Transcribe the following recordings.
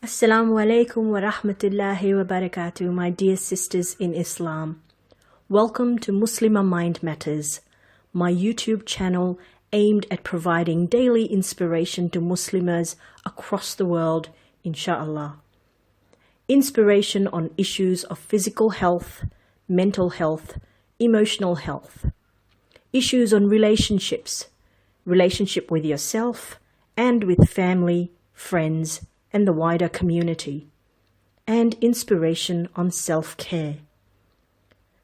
Assalamu alaikum wa rahmatullahi wa barakatuh, my dear sisters in Islam. Welcome to Muslimah Mind Matters, my YouTube channel aimed at providing daily inspiration to Muslimas across the world, inshallah. Inspiration on issues of physical health, mental health, emotional health. Issues on relationships, relationship with yourself and with family, friends, and the wider community, and inspiration on self-care.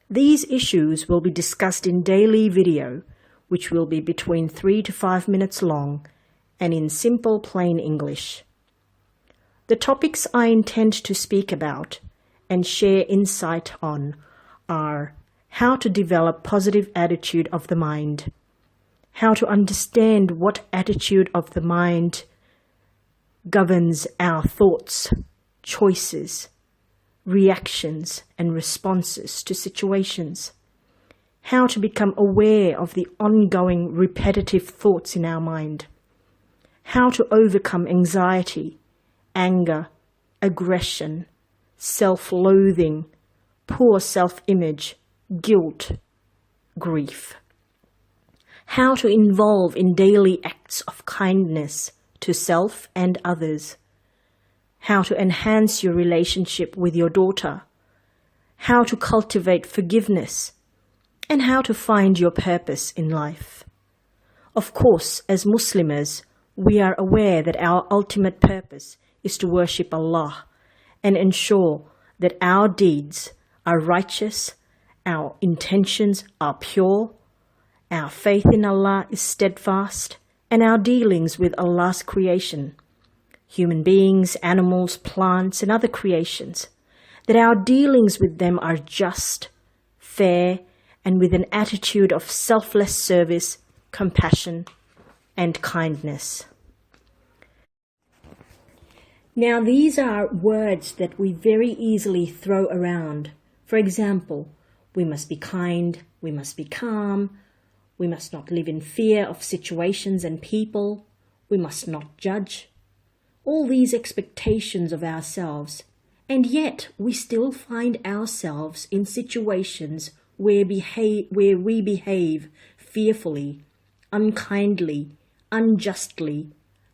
These issues will be discussed in daily video, which will be between 3 to 5 minutes long and in simple plain English. The topics I intend to speak about and share insight on are how to develop positive attitude of the mind, how to understand what attitude of the mind governs our thoughts, choices, reactions, and responses to situations. How to become aware of the ongoing repetitive thoughts in our mind. How to overcome anxiety, anger, aggression, self-loathing, poor self-image, guilt, grief. How to involve in daily acts of kindness to self and others, how to enhance your relationship with your daughter, how to cultivate forgiveness, and how to find your purpose in life. Of course, as Muslims, we are aware that our ultimate purpose is to worship Allah and ensure that our deeds are righteous, our intentions are pure, our faith in Allah is steadfast, and our dealings with Allah's creation, human beings, animals, plants, and other creations, that our dealings with them are just, fair, and with an attitude of selfless service, compassion, and kindness. Now, these are words that we very easily throw around. For example, we must be kind, we must be calm, we must not live in fear of situations and people. We must not judge. All these expectations of ourselves, and yet we still find ourselves in situations where we behave fearfully, unkindly, unjustly,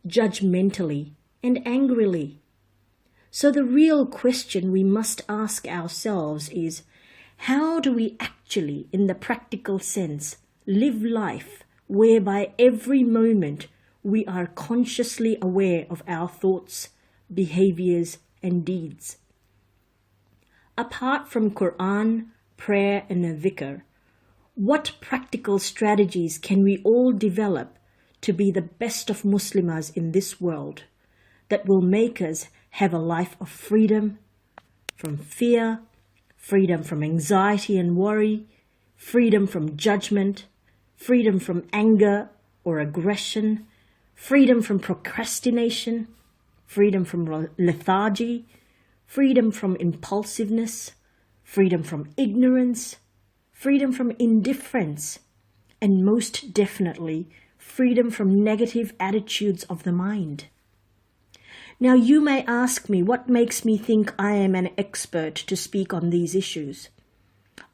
judgmentally, and angrily. So the real question we must ask ourselves is, how do we actually, in the practical sense, live life whereby every moment we are consciously aware of our thoughts, behaviors, and deeds? Apart from Quran, prayer, and a dhikr, what practical strategies can we all develop to be the best of Muslimas in this world that will make us have a life of freedom from fear, freedom from anxiety and worry, freedom from judgment, freedom from anger or aggression, freedom from procrastination, freedom from lethargy, freedom from impulsiveness, freedom from ignorance, freedom from indifference, and most definitely, freedom from negative attitudes of the mind. Now, you may ask me what makes me think I am an expert to speak on these issues.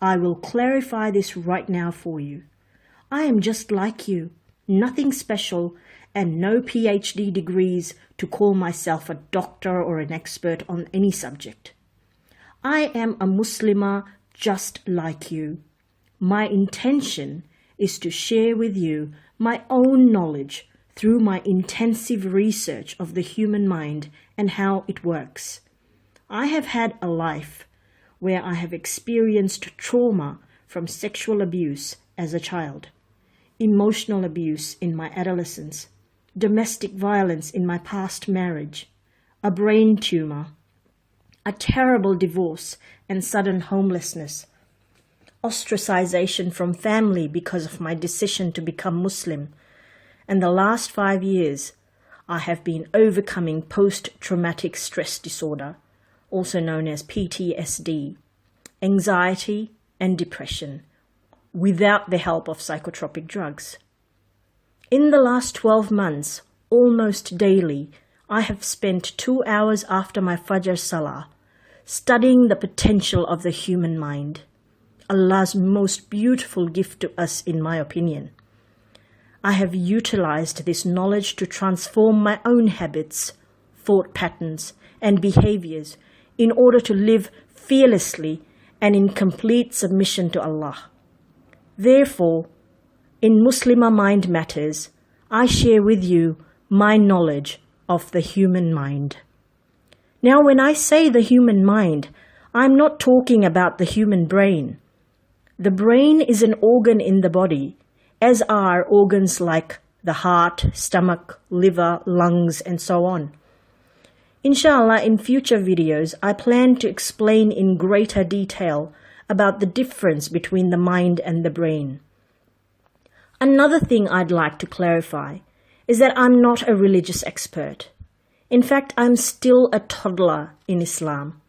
I will clarify this right now for you. I am just like you, nothing special, and no PhD degrees to call myself a doctor or an expert on any subject. I am a Muslimah just like you. My intention is to share with you my own knowledge through my intensive research of the human mind and how it works. I have had a life where I have experienced trauma from sexual abuse as a child, emotional abuse in my adolescence, domestic violence in my past marriage, a brain tumor, a terrible divorce and sudden homelessness, ostracization from family because of my decision to become Muslim, and the last 5 years I have been overcoming post-traumatic stress disorder, also known as PTSD, anxiety and depression, without the help of psychotropic drugs. In the last 12 months, almost daily, I have spent 2 hours after my Fajr Salah studying the potential of the human mind, Allah's most beautiful gift to us in my opinion. I have utilized this knowledge to transform my own habits, thought patterns, and behaviors in order to live fearlessly and in complete submission to Allah. Therefore, in Muslimah Mind Matters, I share with you my knowledge of the human mind. Now, when I say the human mind, I'm not talking about the human brain. The brain is an organ in the body, as are organs like the heart, stomach, liver, lungs, and so on. Inshallah, in future videos, I plan to explain in greater detail about the difference between the mind and the brain. Another thing I'd like to clarify is that I'm not a religious expert. In fact, I'm still a toddler in Islam.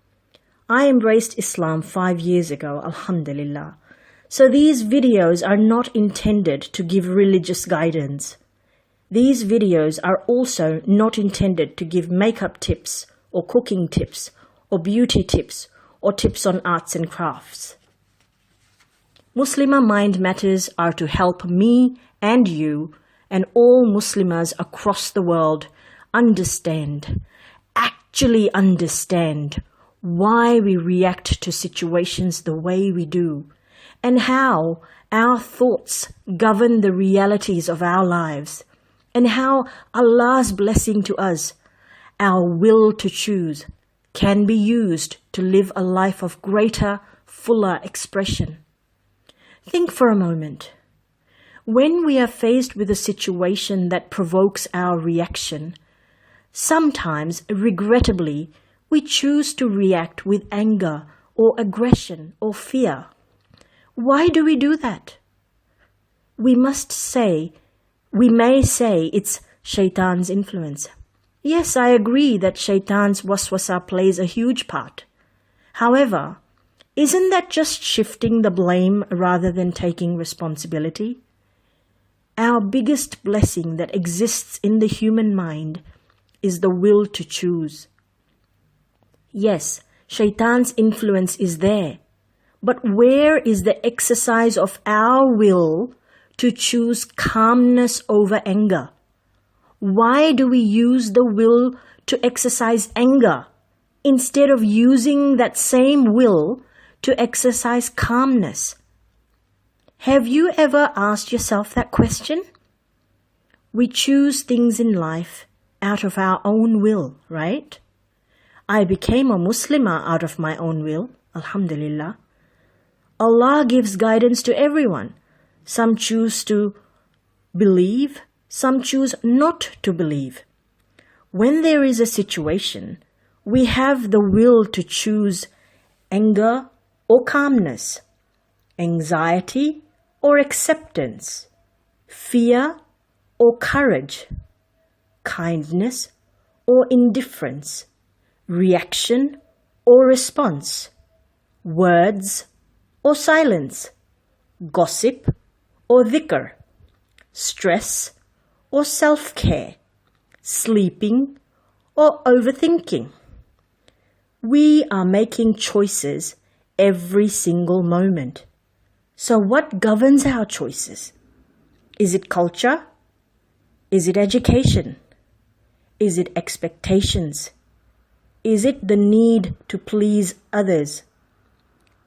I embraced Islam 5 years ago, alhamdulillah. So these videos are not intended to give religious guidance. These videos are also not intended to give makeup tips or cooking tips or beauty tips or tips on arts and crafts. Muslimah Mind Matters are to help me and you and all Muslimas across the world actually understand why we react to situations the way we do, and how our thoughts govern the realities of our lives, and how Allah's blessing to us, our will to choose, can be used to live a life of greater, fuller expression. Think for a moment. When we are faced with a situation that provokes our reaction, sometimes, regrettably, we choose to react with anger or aggression or fear. Why do we do that? We may say it's shaitan's influence. Yes, I agree that shaitan's waswasa plays a huge part. However, isn't that just shifting the blame rather than taking responsibility? Our biggest blessing that exists in the human mind is the will to choose. Yes, shaitan's influence is there, but where is the exercise of our will to choose calmness over anger? Why do we use the will to exercise anger instead of using that same will to exercise calmness? Have you ever asked yourself that question? We choose things in life out of our own will, right? I became a Muslimah out of my own will, alhamdulillah. Allah gives guidance to everyone. Some choose to believe, some choose not to believe. When there is a situation, we have the will to choose anger or calmness, anxiety or acceptance, fear or courage, kindness or indifference, reaction or response, words or silence, gossip or dhikr, stress or self-care, sleeping or overthinking. We are making choices every single moment. So what governs our choices? Is it culture? Is it education? Is it expectations? Is it the need to please others?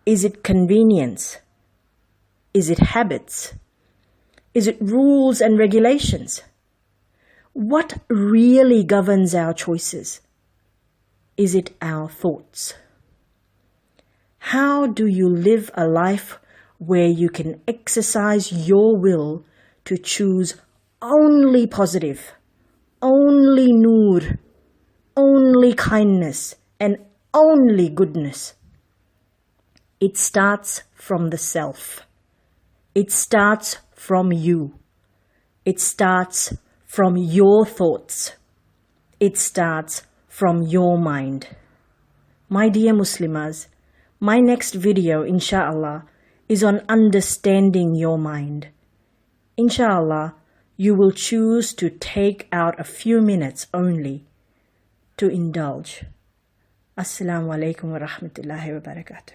Is it convenience? Is it habits? Is it rules and regulations? What really governs our choices? Is it our thoughts? How do you live a life where you can exercise your will to choose only positive, only noor, only kindness, and only goodness? It starts from the self. It starts from you. It starts from your thoughts. It starts from your mind. My dear Muslimas, my next video, inshallah, is on understanding your mind. Inshallah, you will choose to take out a few minutes only to indulge. Assalamu alaikum wa rahmatullahi wa barakatuh.